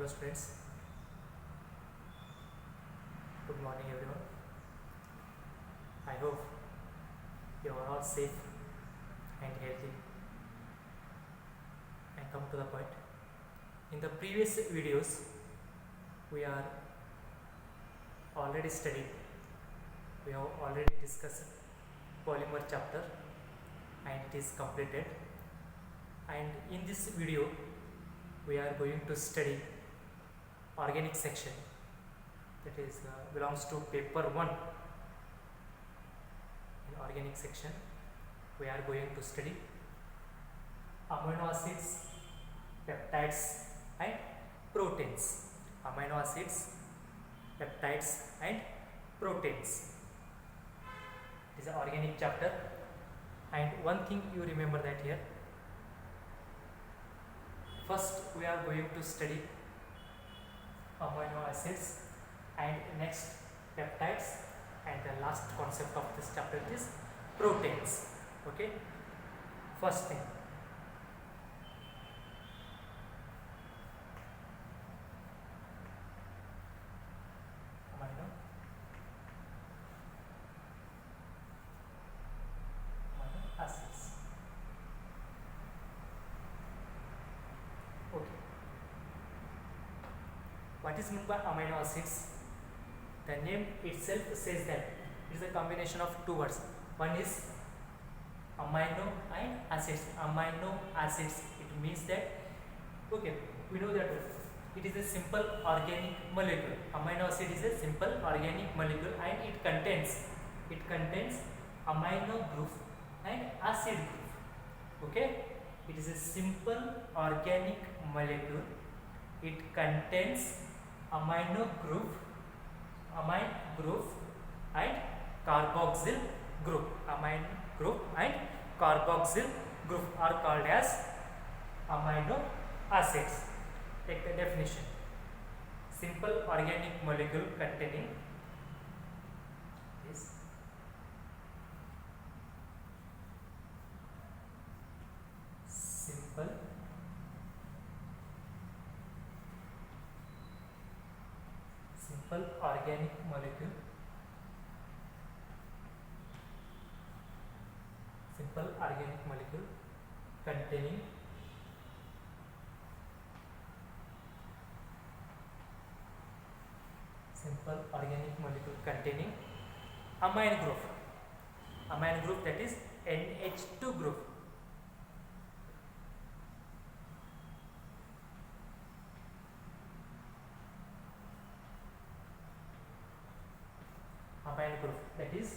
students. Good morning, everyone. I hope you are all safe and healthy. And come to the point. In the previous videos, we are already studied. We have already discussed polymer chapter, and it is completed. And in this video, we are going to study organic section, that is belongs to paper 1. In organic section we are going to study amino acids, peptides and proteins. Amino acids, peptides and proteins. It is an organic chapter, and one thing you remember that here, first we are going to study amino acids and next peptides, and the last concept of this chapter is proteins. Okay, first thing, amino acids. Okay, what is meant by amino acids? The name itself says that it is a combination of two words. One is amino and acids. Amino acids, it means that, okay, we know that it is a simple organic molecule. Amino acid is a simple organic molecule, and it contains amino group and acid group. Okay, it is a simple organic molecule. It contains amino group and carboxyl group. Amino group and carboxyl group are called as amino acids. Take the definition. Simple organic molecule containing this simple organic molecule, containing amine group, that is NH2 group. Amine group, that is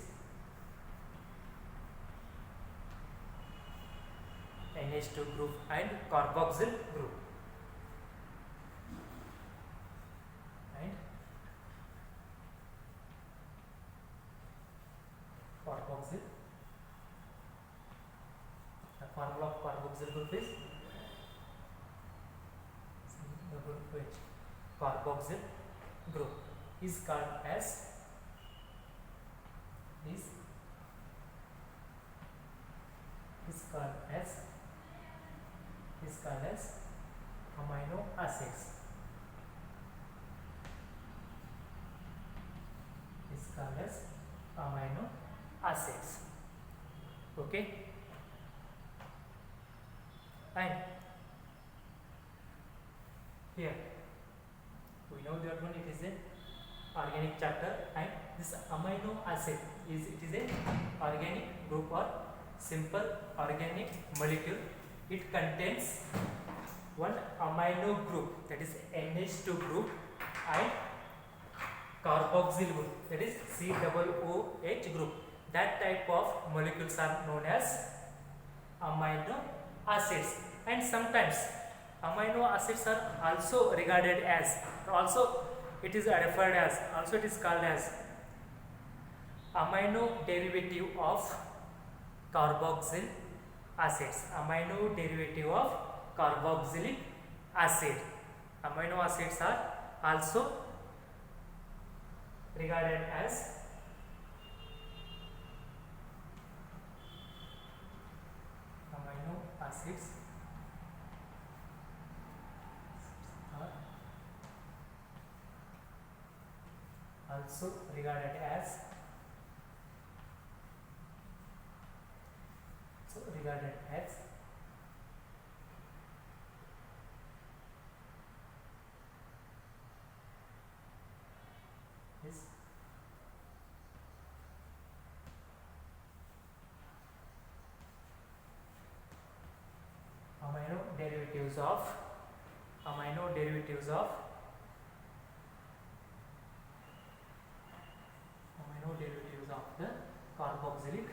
NH2 group and carboxyl group. And carboxyl, the formula of carboxyl group is COOH. Carboxyl group is called as amino acids. Amino acids. Okay, and here we know that one, it is a organic chapter, and this amino acid is a organic group or simple organic molecule. It contains one amino group, that is NH2 group, and carboxyl group, that is COOH group. That type of molecules are known as amino acids. And sometimes amino acids are also regarded as, it is called as amino derivative of carboxyl acids. Amino derivative of carboxylic acid. Amino acids are also regarded as amino acids are also regarded as is amino derivatives of the carboxylic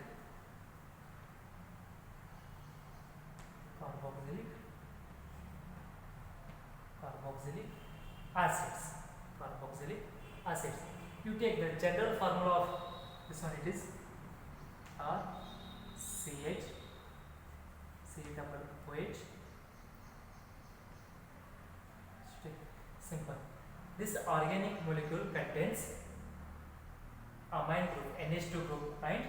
acids. You take the general formula of this one, it is RCH, COOH. Simple. This organic molecule contains amine group, NH2 group, and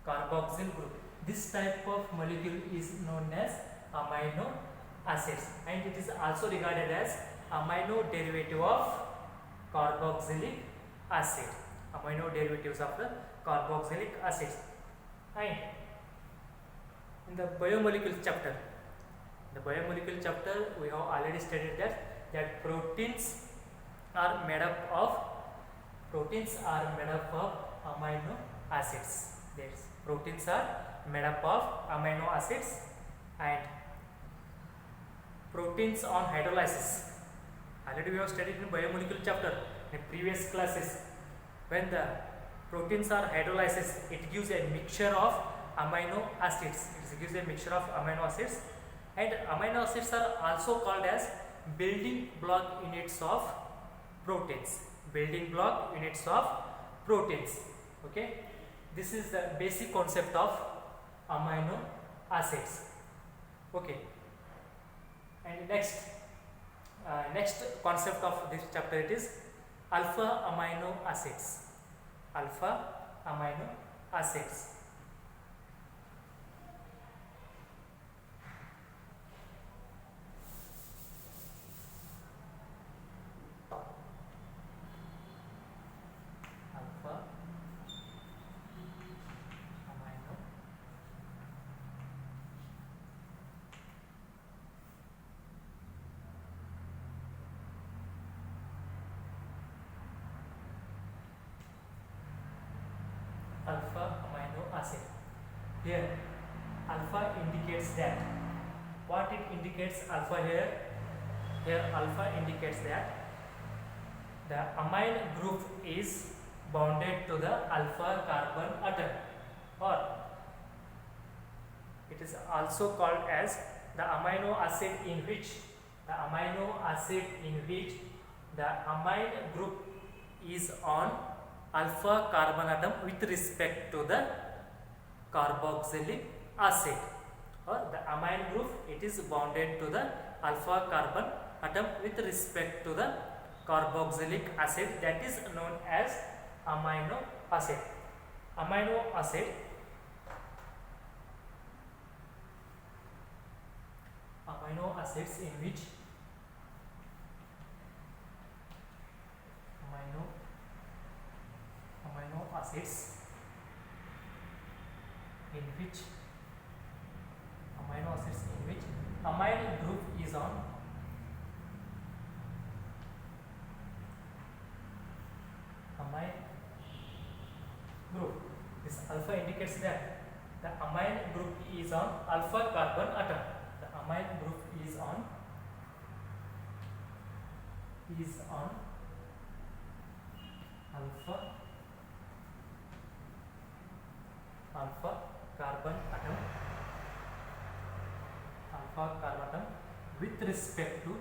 carboxyl group. This type of molecule is known as amino acids, and it is also regarded as amino derivative of carboxylic acid. Amino derivatives of the carboxylic acids. And in the biomolecule chapter, we have already studied that proteins are made up of amino acids. Proteins are made up of amino acids, and proteins on hydrolysis. Already we have studied in biomolecule chapter in previous classes. When the proteins are hydrolysis, it gives a mixture of amino acids. And amino acids are also called as building block units of proteins. Okay, this is the basic concept of amino acids. Okay, and next concept of this chapter, it is alpha amino acids. Alpha amino acids. Alpha amino acid. Here alpha indicates that. What it indicates alpha here? Here alpha indicates that the amine group is bounded to the alpha carbon atom, or it is also called as the amino acid in which the amine group is on alpha carbon atom with respect to the carboxylic acid, or the amine group, it is bounded to the alpha carbon atom with respect to the carboxylic acid, that is known as amino acid. Amino acids in which amine group is on amine group. This alpha indicates that the amine group is on alpha carbon atom. The amine group is on alpha carbon atom with respect to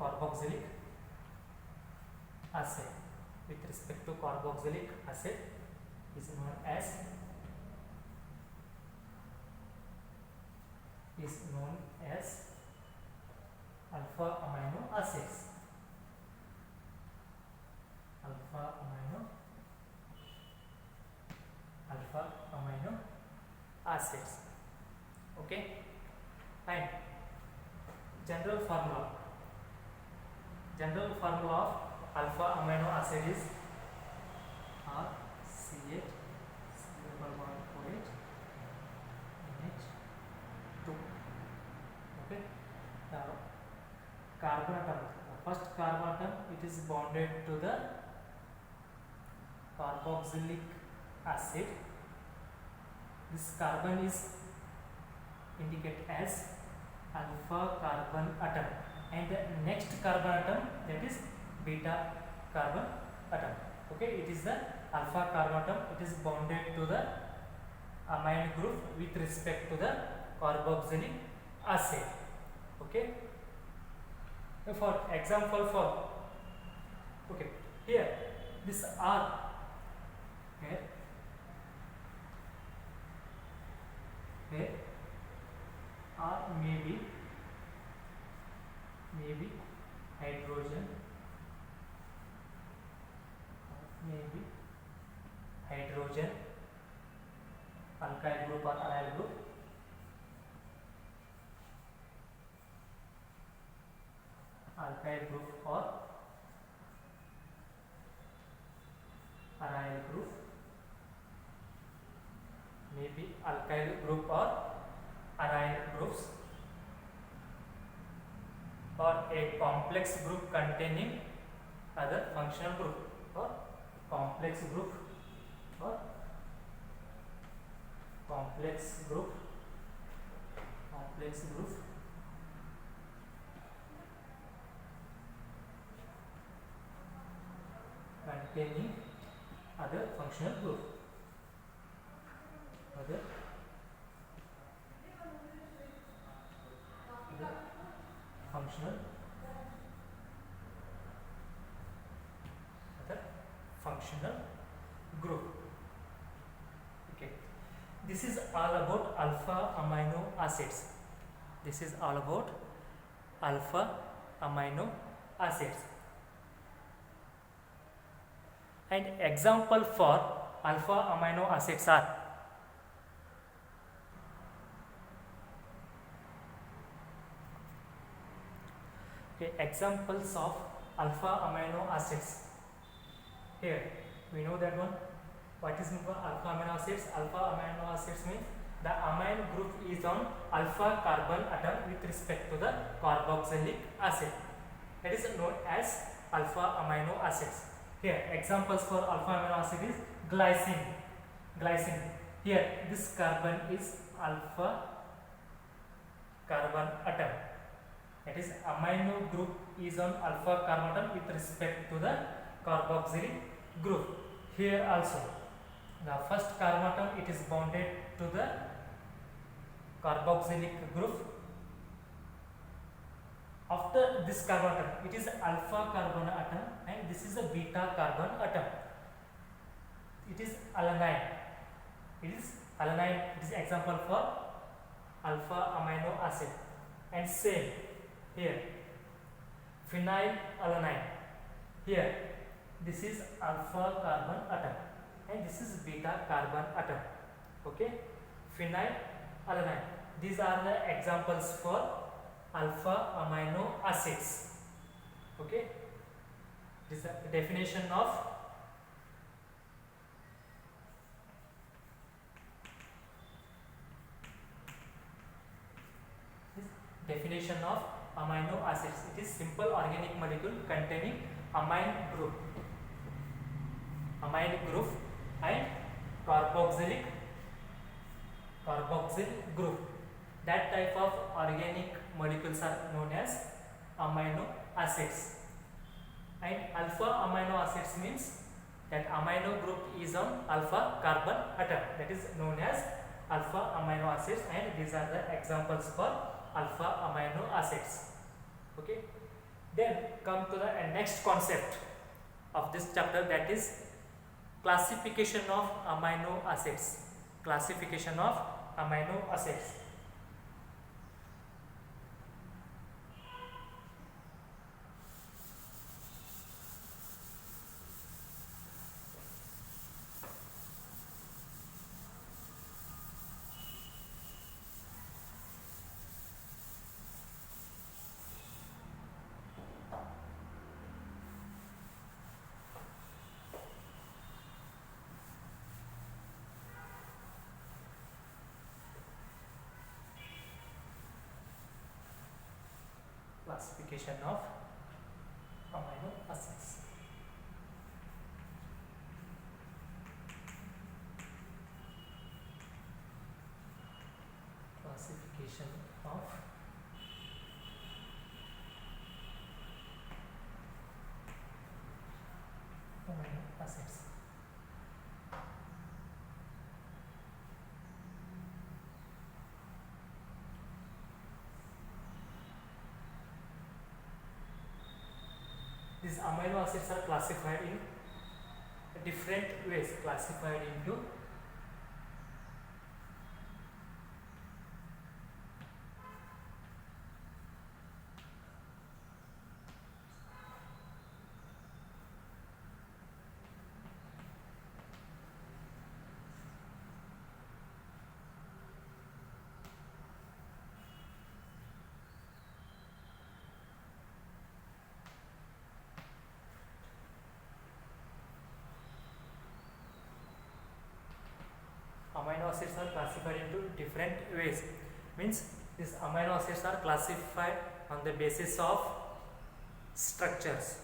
carboxylic acid. With respect to carboxylic acid is known as alpha amino acids. Alpha amino acids. Okay. general formula of alpha amino acid is RCH NH2. Okay. Now carbon atom, first carbon atom, it is bonded to the carboxylic acid. This carbon is indicated as alpha carbon atom, and the next carbon atom, that is beta carbon atom. Okay, it is the alpha carbon atom, it is bonded to the amine group with respect to the carboxylic acid. Okay, for example, for okay, here this R, here R may be hydrogen, alkyl group or aryl group, or aryl group, maybe alkyl group or aryl groups, or a complex group containing other functional group, or complex group containing other functional group. Other functional group. Okay, this is all about alpha amino acids. And example for alpha amino acids are examples of alpha amino acids. Here we know that one. What is meant by alpha amino acids? Alpha amino acids means the amine group is on alpha carbon atom with respect to the carboxylic acid. That is known as alpha amino acids. Here examples for alpha amino acid is glycine. Here this carbon is alpha carbon atom. That is amino group is on alpha carbon atom with respect to the carboxylic group. Here also the first carbon atom, it is bonded to the carboxylic group. After this carbon atom, it is alpha carbon atom, and this is a beta carbon atom. It is alanine. It is example for alpha amino acid. And same here, phenylalanine. Here this is alpha carbon atom, and this is beta carbon atom. Okay, phenylalanine. These are the examples for alpha amino acids. Okay, this is the definition of amino acids. It is simple organic molecule containing amine group and carboxyl group. That type of organic molecules are known as amino acids. And alpha amino acids means that amino group is on alpha carbon atom. That is known as alpha amino acids, and these are the examples for alpha amino acids. Okay, then come to the next concept of this chapter, that is classification of amino acids. classification of amino acids. Classification of amino acids. These amino acids are classified in different ways, classified into amino acids are classified into different ways. Means these amino acids are classified on the basis of structures,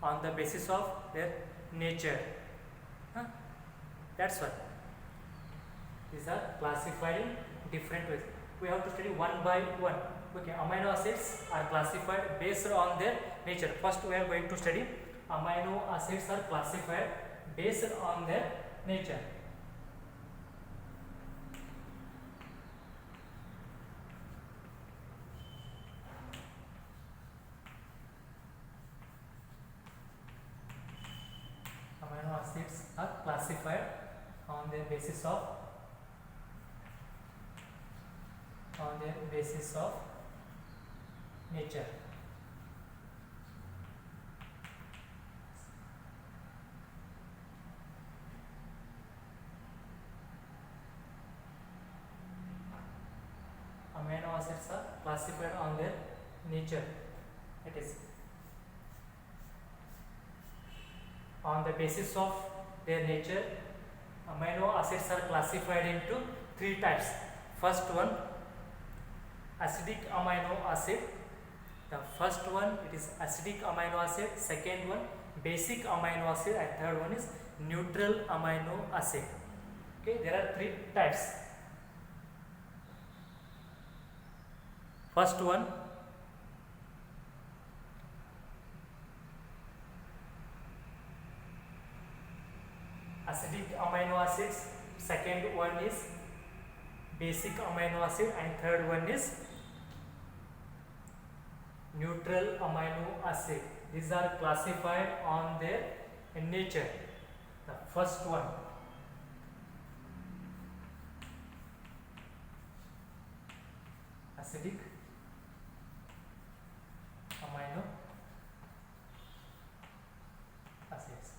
on the basis of their nature. That's why these are classified in different ways. We have to study one by one. Okay, amino acids are classified based on their nature. First we are going to study amino acids are classified based on their nature. Amino acids are classified on their basis of nature. Amino acids are classified on their nature. It is on the basis of their nature. Amino acids are classified into three types. First one, acidic amino acid. The first one, it is acidic amino acid. Second one, basic amino acid, and third one is neutral amino acid. Okay, there are three types. First one, acidic amino acids. Second one is basic amino acid, and third one is neutral amino acid. These are classified on their nature. The first one, acidic amino acids.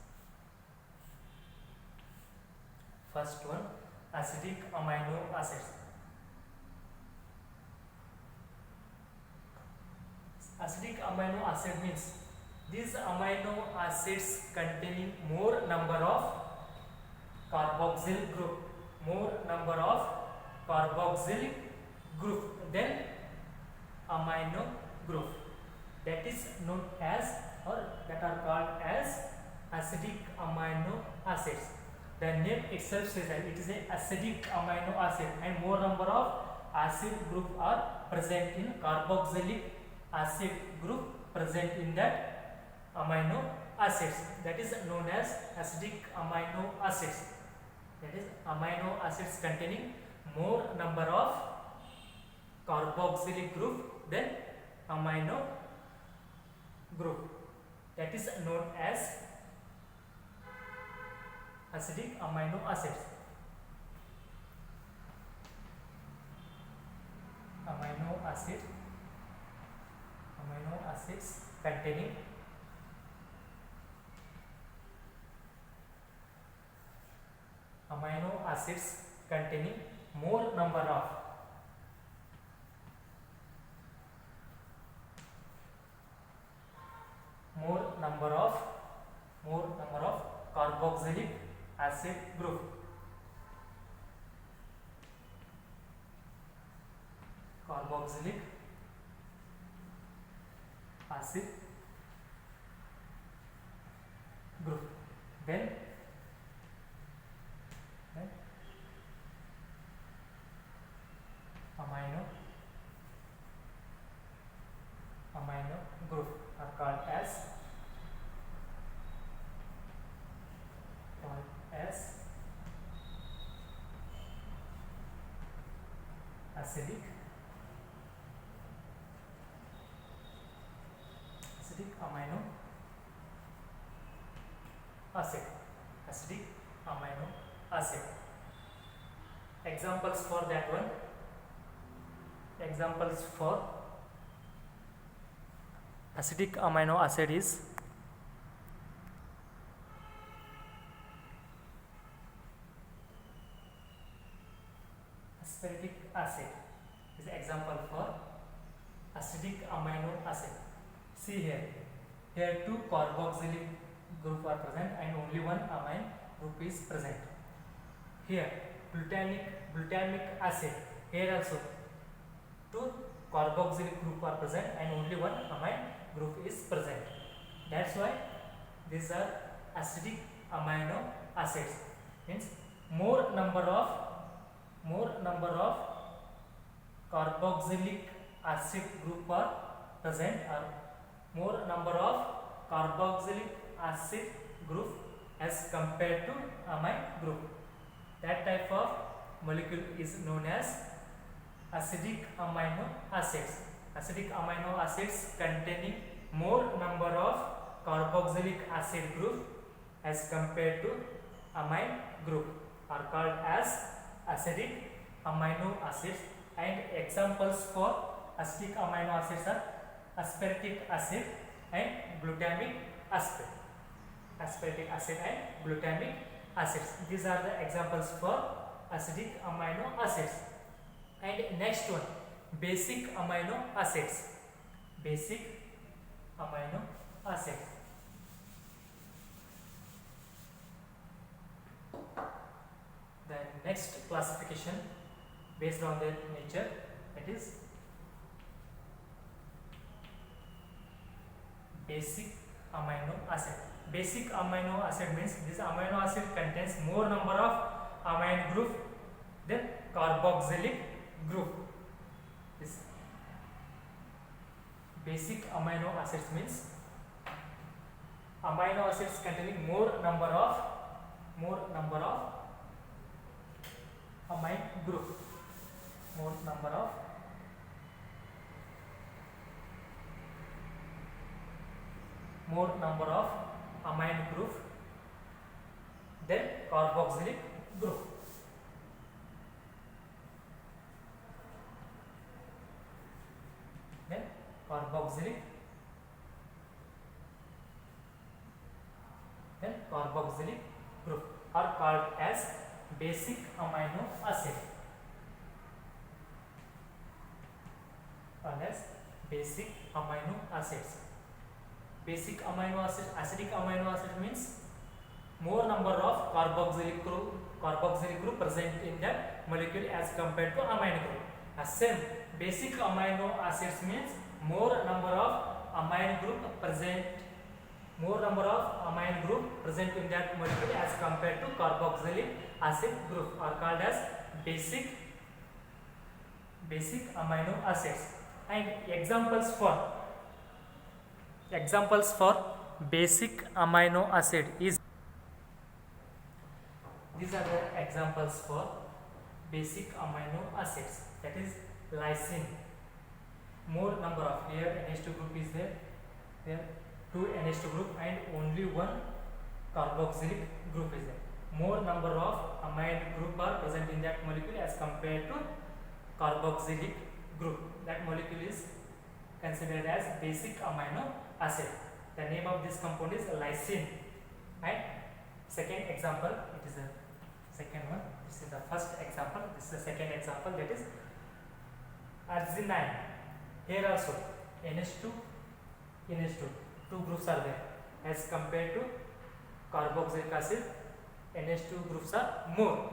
First one, acidic amino acids. Acidic amino acid means these amino acids containing more number of carboxyl group, more number of carboxylic group than amino group. That is known as, or that are called as, acidic amino acids. The name itself says that it is a acidic amino acid, and more number of acid group are present in carboxylic acid group present in that amino acids. That is known as acidic amino acids. That is amino acids containing more number of carboxylic group than amino group. That is known as acidic amino acids. Amino acids containing more number of carboxylic acid group. Carboxylic acid group. Then amino group are called as acidic amino acid. Acidic amino acid. Examples for that one. Examples for acidic amino acid is aspartic acid. Is an example for acidic amino acid. See here. Here two carboxylic group are present and only one amine group is present. Here glutamic acid. Here also two carboxylic group are present and only one amine group is present. That's why these are acidic amino acids. Means more number of carboxylic acid group are present, or more number of carboxylic acid group as compared to amine group. That type of molecule is known as acidic amino acids. Acidic amino acids containing more number of carboxylic acid group as compared to amine group are called as acidic amino acids. And examples for acidic amino acids are aspartic acid and glutamic acid. Aspartic acid and glutamic acids. These are the examples for acidic amino acids. And next one, basic amino acids. Basic amino acids. The next classification based on their nature, it is basic amino acid. Basic amino acid means this amino acid contains more number of amine group than carboxylic group. This basic amino acids means amino acids containing more number of amine group, more number of amine group than carboxylic group. Then carboxylic group are called as basic amino acid. Called as basic amino acids. Basic amino acid, acidic amino acid means more number of carboxylic group present in the molecule as compared to amine group. Same basic amino acids means more number of amine group present in that molecule as compared to carboxylic acid group are called as basic amino acids. And examples for basic amino acid is, these are the examples for basic amino acids, that is lysine. More number of, here NH2 group is there, two NH2 group and only one carboxylic group is there. More number of amine group are present in that molecule as compared to carboxylic group. That molecule is considered as basic amino acid. The name of this compound is lysine. And second example, it is the second one. This is the first example. This is the second example, that is arginine. Here also NH2, two groups are there as compared to carboxylic acid. NH2 groups are more.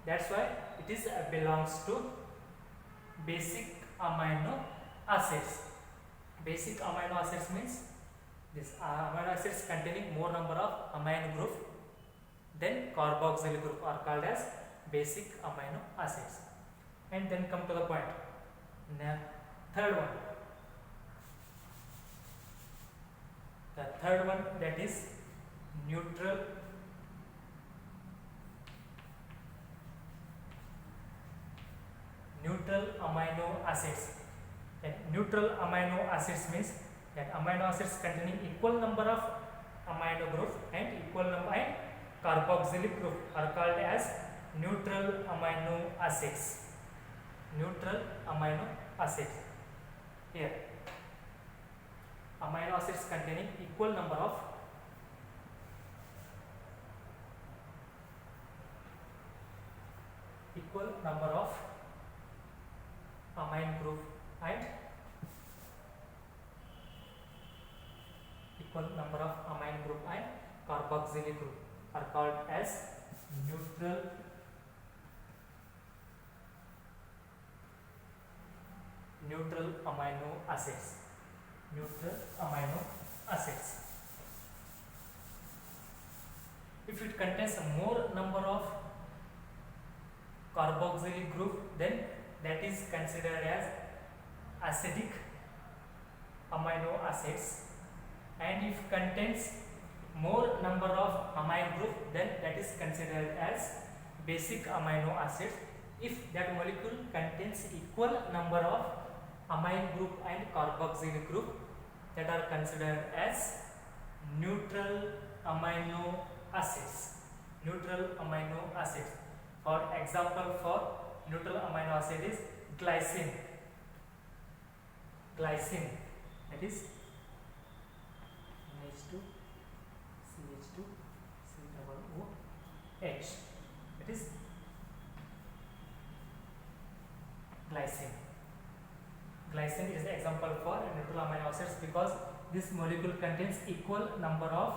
That's why it is belongs to basic amino acids. Basic amino acids means this amino acids containing more number of amine group than carboxyl group are called as basic amino acids. And then come to the point. Now, third one. The third one, that is neutral amino acids. And neutral amino acids means that amino acids containing equal number of amino group and equal number and carboxylic group are called as neutral amino acids. Neutral amino acids. Here, amino acids containing equal number of amine group and equal number of amine group and carboxylic group are called as neutral amino acids. Neutral amino acids. If it contains more number of carboxylic group, then that is considered as acidic amino acids, and if contains more number of amine group, then that is considered as basic amino acids. If that molecule contains equal number of amine group and carboxylic group, that are considered as neutral amino acids. Neutral amino acids. For example, for neutral amino acid is glycine. Glycine, that is NH2 CH2 COOH. That is glycine. Glycine is the example for neutral amino acids because this molecule contains equal number of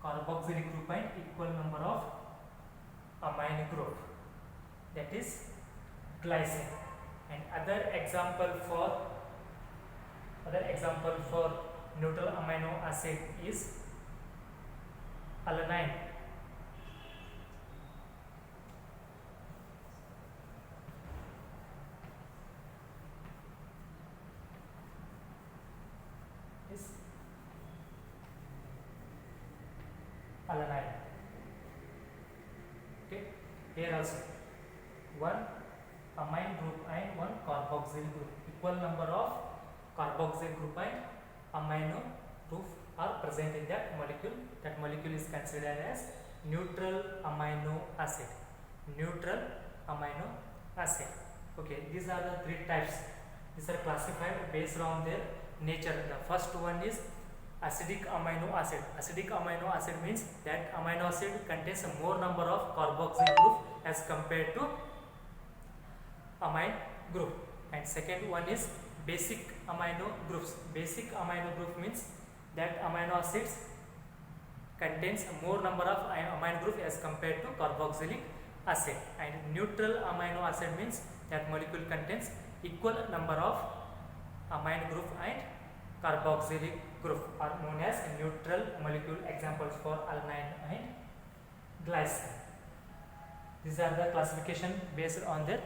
carboxylic group and equal number of amine group. That is glycine. And other example for neutral amino acid is alanine. Is alanine. Okay, here also one amine group and one carboxyl group. Equal number of carboxyl group and amino group are present in that molecule. That molecule is considered as neutral amino acid. Neutral amino acid. Okay, these are the three types. These are classified based on their nature. The first one is acidic amino acid. Acidic amino acid means that amino acid contains a more number of carboxyl group as compared to amine group. And second one is basic amino groups. Basic amino group means that amino acids contains a more number of amine group as compared to carboxylic acid. And neutral amino acid means that molecule contains equal number of amine group and carboxylic group are known as neutral molecule. Examples for alanine and glycine. These are the classification based on their